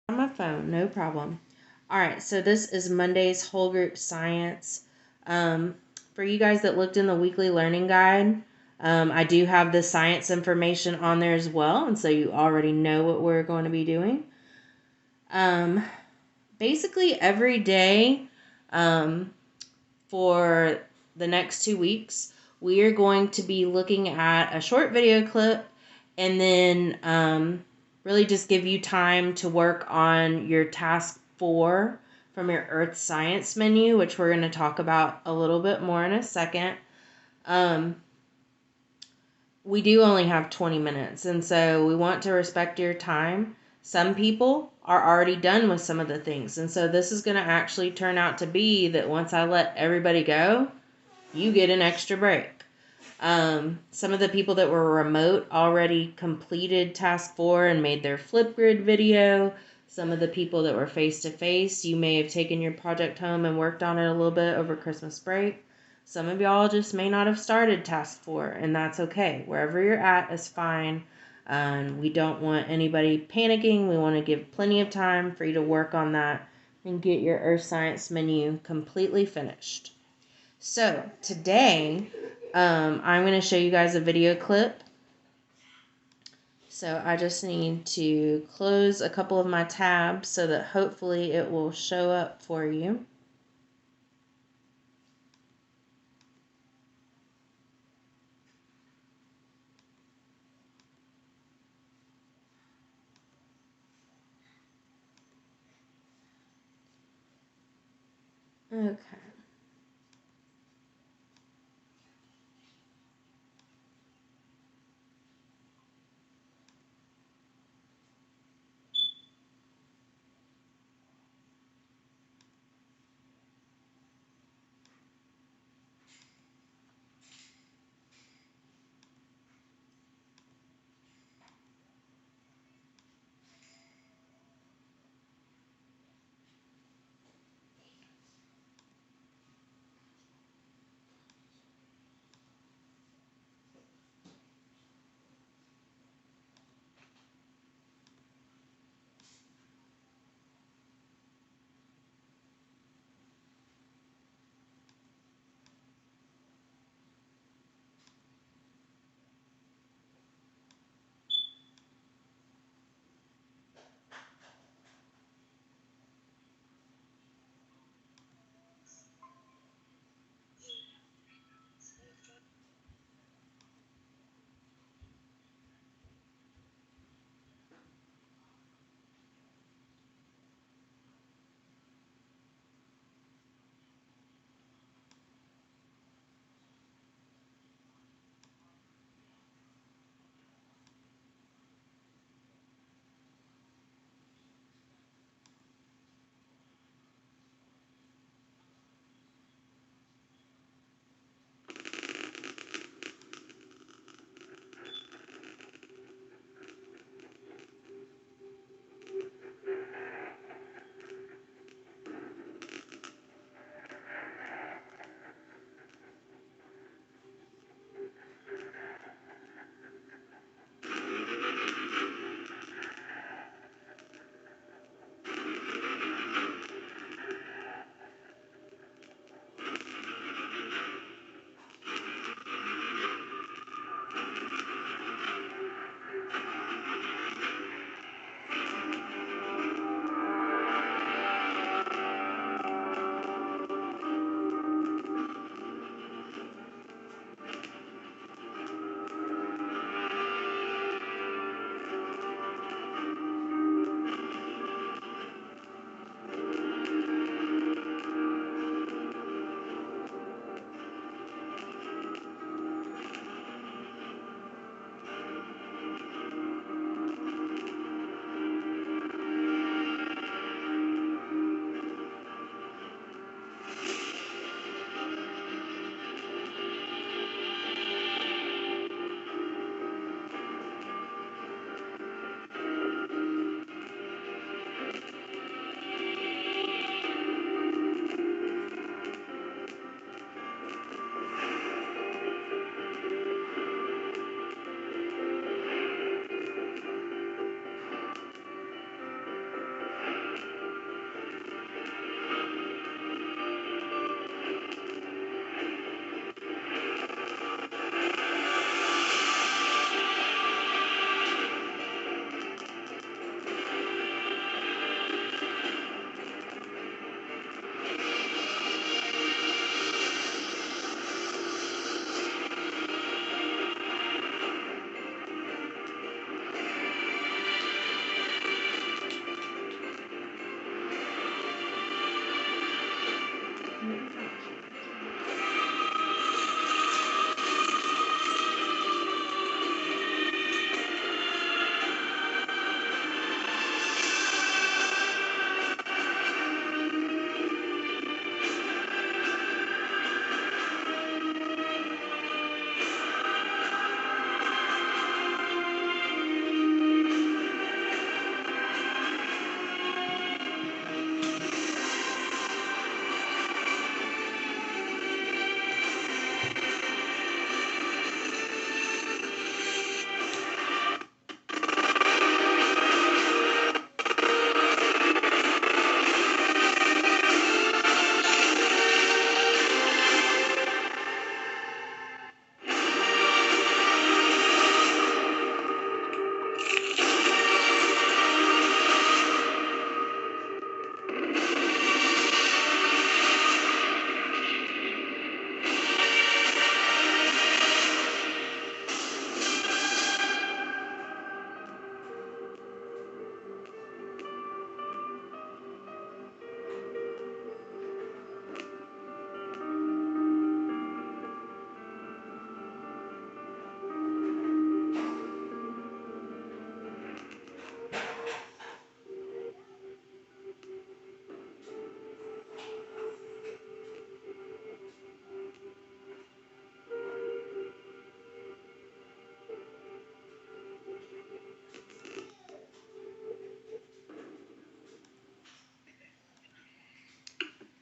On my phone, no problem. All right, so this is Monday's whole group science. For you guys that looked in the weekly learning guide, I do have the science information on there as well, and so you already know what we're going to be doing. Basically every day for the next 2 weeks, we are going to be looking at a short video clip and then really just give you time to work on your task 4 from your Earth Science menu, which we're going to talk about a little bit more in a second. We do only have 20 minutes, and so we want to respect your time. Some people are already done with some of the things, and so this is going to actually turn out to be that once I let everybody go, you get an extra break. Some of the people that were remote already completed task 4 and made their Flipgrid video. Some of the people that were face-to-face, you may have taken your project home and worked on it a little bit over Christmas break. Some of y'all just may not have started task 4, and that's okay. Wherever you're at is fine. We don't want anybody panicking. We want to give plenty of time for you to work on that and get your Earth Science menu completely finished. So today, I'm going to show you guys a video clip. So I just need to close a couple of my tabs so that hopefully it will show up for you. Okay.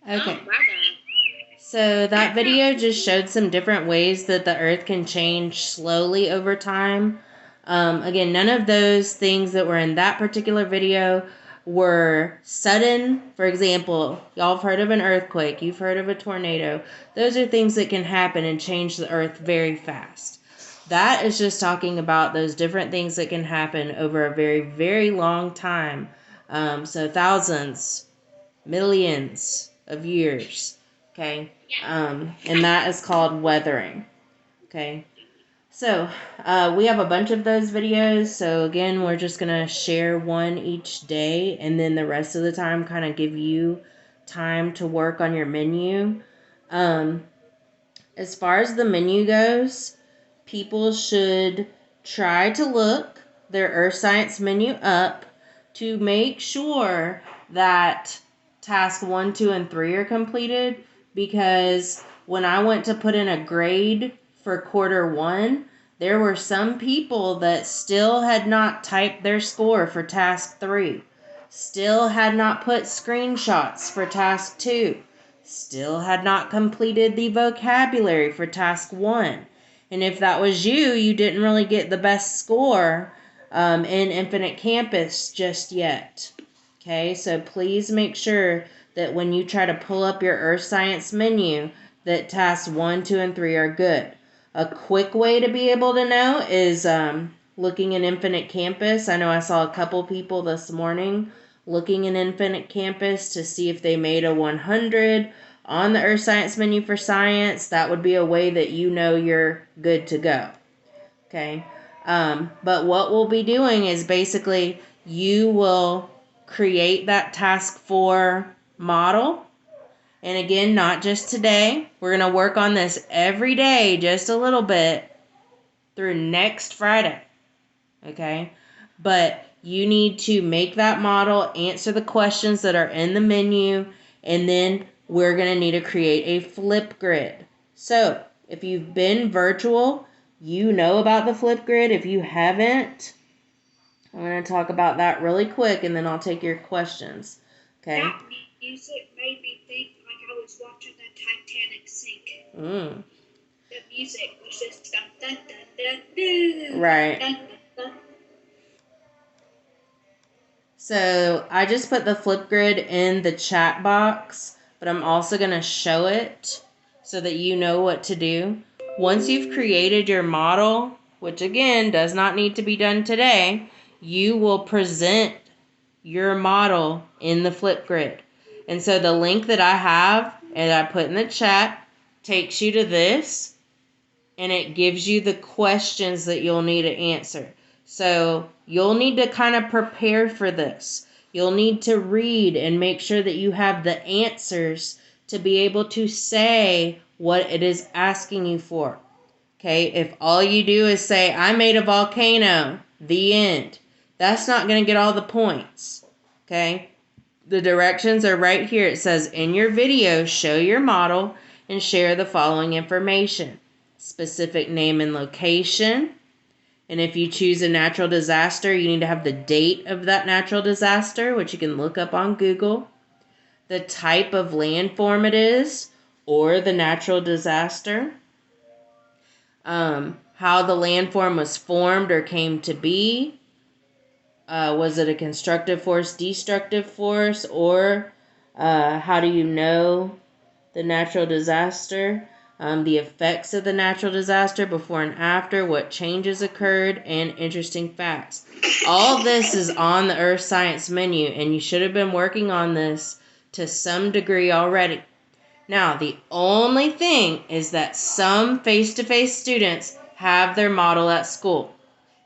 Okay. Oh, my bad. So that video just showed some different ways that the earth can change slowly over time. Again, none of those things that were in that particular video were sudden. For example, y'all have heard of an earthquake, you've heard of a tornado. Those are things that can happen and change the earth very fast. That is just talking about those different things that can happen over a very, very long time. So thousands, millions of years. Okay. And that is called weathering. Okay. So, we have a bunch of those videos. So, again, we're just going to share one each day. And then the rest of the time, kind of give you time to work on your menu. As far as the menu goes, people should try to look their Earth Science menu up to make sure that task 1, 2, and 3 are completed, because when I went to put in a grade for quarter 1, there were some people that still had not typed their score for task 3, still had not put screenshots for task 2, still had not completed the vocabulary for task 1. And if that was you, you didn't really get the best score in Infinite Campus just yet. Okay, so please make sure that when you try to pull up your Earth Science menu, that tasks 1, 2, and 3 are good. A quick way to be able to know is looking in Infinite Campus. I know I saw a couple people this morning looking in Infinite Campus to see if they made a 100 on the Earth Science menu for science. That would be a way that you know you're good to go. Okay. But what we'll be doing is basically you will create that task 4 model. And again, not just today. We're going to work on this every day, just a little bit, through next Friday. Okay. But you need to make that model, answer the questions that are in the menu, and then we're going to need to create a Flipgrid. So if you've been virtual, you know about the Flipgrid. If you haven't, I'm going to talk about that really quick, and then I'll take your questions. Okay? That music made me think like I was watching the Titanic sink. The music was just dun dun dun dun dun. Right. Dun, dun, dun. So I just put the Flipgrid in the chat box, but I'm also going to show it so that you know what to do. Once you've created your model, which again does not need to be done today, you will present your model in the Flipgrid. And so the link that I have and I put in the chat takes you to this, and it gives you the questions that you'll need to answer. So you'll need to kind of prepare for this. You'll need to read and make sure that you have the answers to be able to say what it is asking you for. Okay, if all you do is say, I made a volcano, the end, that's not going to get all the points. Okay, the directions are right here. It says, in your video, show your model and share the following information. Specific name and location. And if you choose a natural disaster, you need to have the date of that natural disaster, which you can look up on Google. The type of landform it is, or the natural disaster. How the landform was formed or came to be. Was it a constructive force, destructive force, or how do you know the natural disaster? The effects of the natural disaster before and after, what changes occurred, and interesting facts. All this is on the Earth Science menu, and you should have been working on this to some degree already. Now, the only thing is that some face-to-face students have their model at school.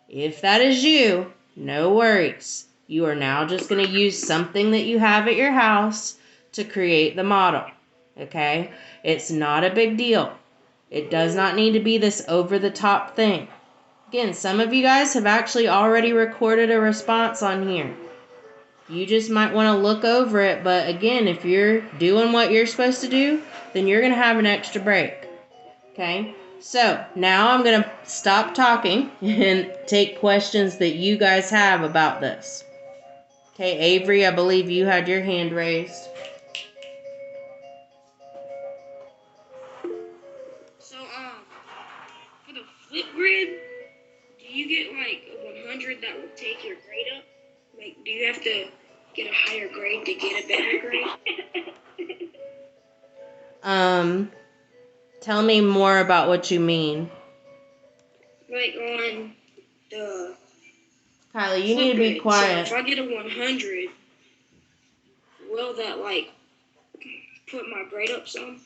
If that is you, no worries. You are now just going to use something that you have at your house to create the model. Okay? It's not a big deal. It does not need to be this over-the-top thing. Again, some of you guys have actually already recorded a response on here. You just might want to look over it, but again, if you're doing what you're supposed to do, then you're going to have an extra break. Okay? So, now I'm going to stop talking and take questions that you guys have about this. Okay, Avery, I believe you had your hand raised. a higher grade to get a better grade? Tell me more about what you mean. Like on the... Kylie, you need to be quiet. So if I get a 100, will that, like, put my grade up some?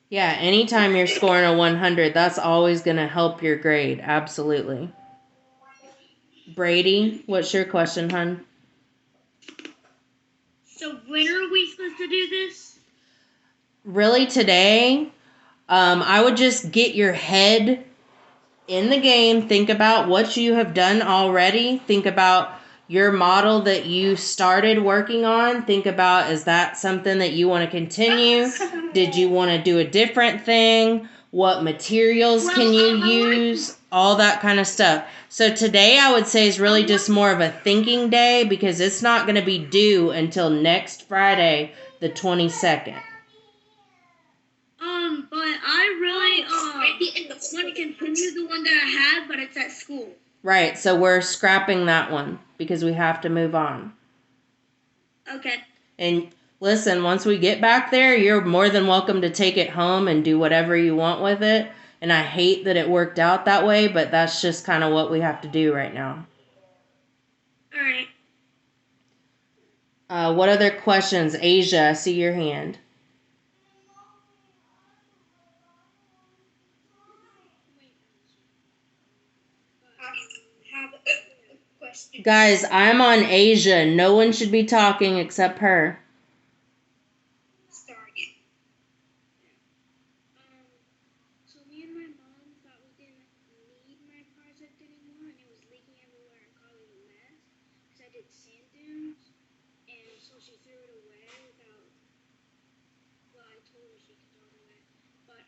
Yeah, anytime you're scoring a 100, that's always going to help your grade. Absolutely. Brady, what's your question, hon? So when are we supposed to do this? Really today, I would just get your head in the game. Think about what you have done already. Think about your model that you started working on. Think about, is that something that you want to continue? Did you want to do a different thing? What materials can you use? All that kind of stuff. So today I would say is really just more of a thinking day because it's not going to be due until next Friday, the 22nd. But I really want to continue the one that I had, but it's at school. Right, so we're scrapping that one because we have to move on. Okay. And listen, once we get back there, you're more than welcome to take it home and do whatever you want with it. And I hate that it worked out that way, but that's just kind of what we have to do right now. All right. What other questions? Asia, I see your hand. Guys, I'm on Asia. No one should be talking except her. Sorry. So me and my mom thought we didn't need my project anymore, and it was leaking everywhere and causing a mess. Because I did sand dunes, and so she threw it away without. Well, I told her she could throw it away, but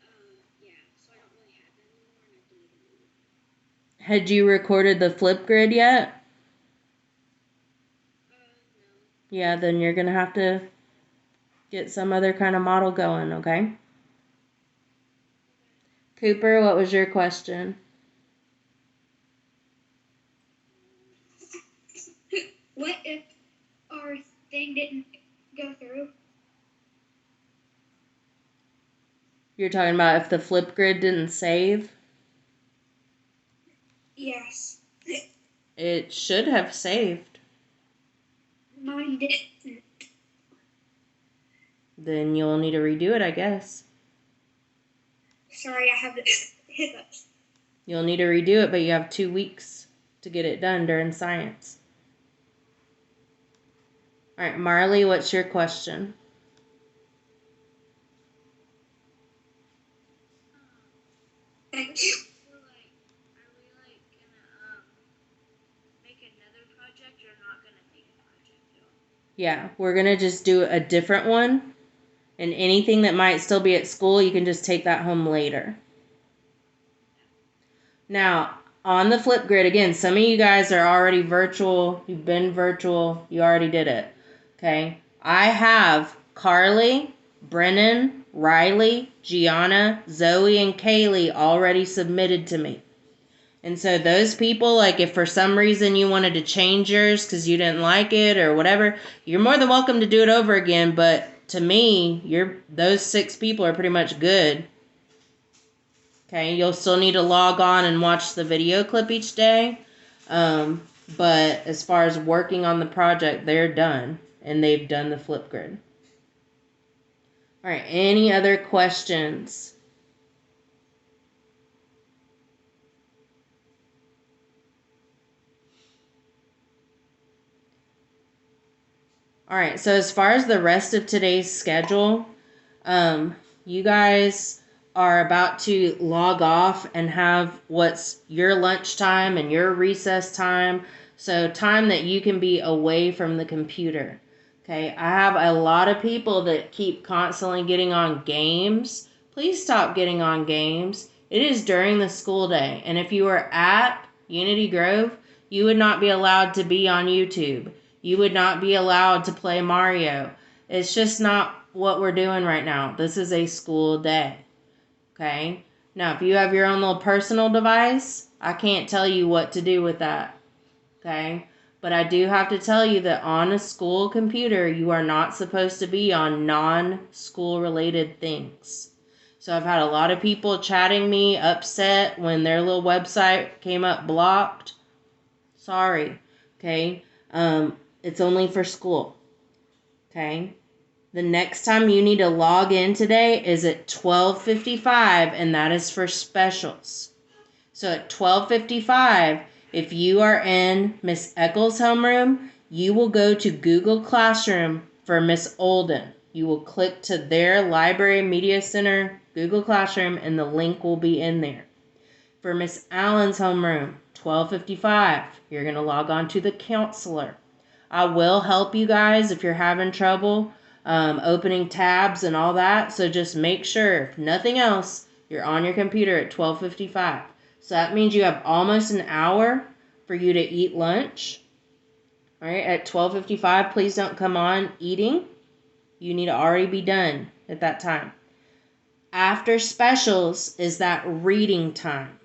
yeah. So I don't really have that anymore, and I deleted it. Had you recorded the Flipgrid yet? No. Yeah, then you're going to have to get some other kind of model going, okay? Cooper, what was your question? What if our thing didn't go through? You're talking about if the Flipgrid didn't save? Yes. It should have saved. Mine didn't. Then you'll need to redo it, I guess. Sorry, I have the hiccups. You'll need to redo it, but you have 2 weeks to get it done during science. All right, Marley, what's your question? Thank you. Are we gonna make another project or not gonna make a project at all? Yeah, we're going to just do a different one. And anything that might still be at school, you can just take that home later. Now, on the Flipgrid, again, some of you guys are already virtual. You've been virtual. You already did it. Okay? I have Carly, Brennan, Riley, Gianna, Zoe, and Kaylee already submitted to me. And so those people, like if for some reason you wanted to change yours because you didn't like it or whatever, you're more than welcome to do it over again. But to me, those 6 people are pretty much good. Okay, you'll still need to log on and watch the video clip each day. But as far as working on the project, they're done. And they've done the Flipgrid. All right, any other questions? All right, so as far as the rest of today's schedule, you guys are about to log off and have what's your lunchtime and your recess time. So time that you can be away from the computer. Okay, I have a lot of people that keep constantly getting on games. Please stop getting on games. It is during the school day. And if you are at Unity Grove, you would not be allowed to be on YouTube. You would not be allowed to play Mario. It's just not what we're doing right now. This is a school day. Okay? Now, if you have your own little personal device, I can't tell you what to do with that. Okay? But I do have to tell you that on a school computer, you are not supposed to be on non-school related things. So I've had a lot of people chatting me upset when their little website came up blocked. Sorry, okay? It's only for school, okay? The next time you need to log in today is at 12:55, and that is for specials. So at 12:55, if you are in Miss Eccles' homeroom, you will go to Google Classroom for Miss Olden. You will click to their Library Media Center Google Classroom, and the link will be in there. For Miss Allen's homeroom, 12:55, you're going to log on to the counselor. I will help you guys if you're having trouble opening tabs and all that. So just make sure, if nothing else, you're on your computer at 12:55. So that means you have almost an hour for you to eat lunch. All right, at 12:55, please don't come on eating. You need to already be done at that time. After specials is that reading time.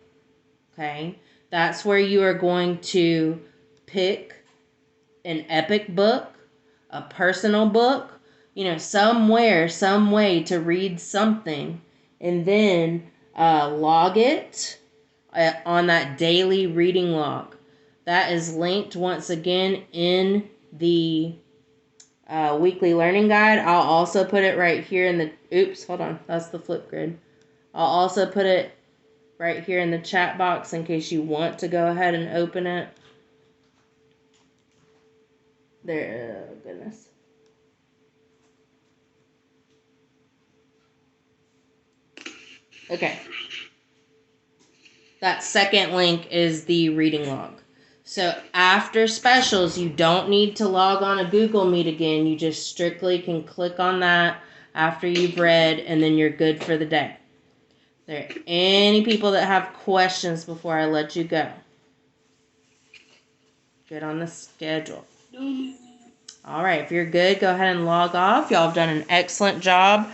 Okay, that's where you are going to pick an epic book, a personal book, somewhere, some way to read something, and then log it on that daily reading log. That is linked once again in the weekly learning guide. I'll also put it right here in the, hold on, that's the Flipgrid. I'll also put it right here in the chat box in case you want to go ahead and open it. There, oh goodness. Okay. That second link is the reading log. So after specials, you don't need to log on a Google Meet again. You just strictly can click on that after you've read, and then you're good for the day. There are any people that have questions before I let you go? Good on the schedule. All right, if you're good, go ahead and log off. Y'all have done an excellent job.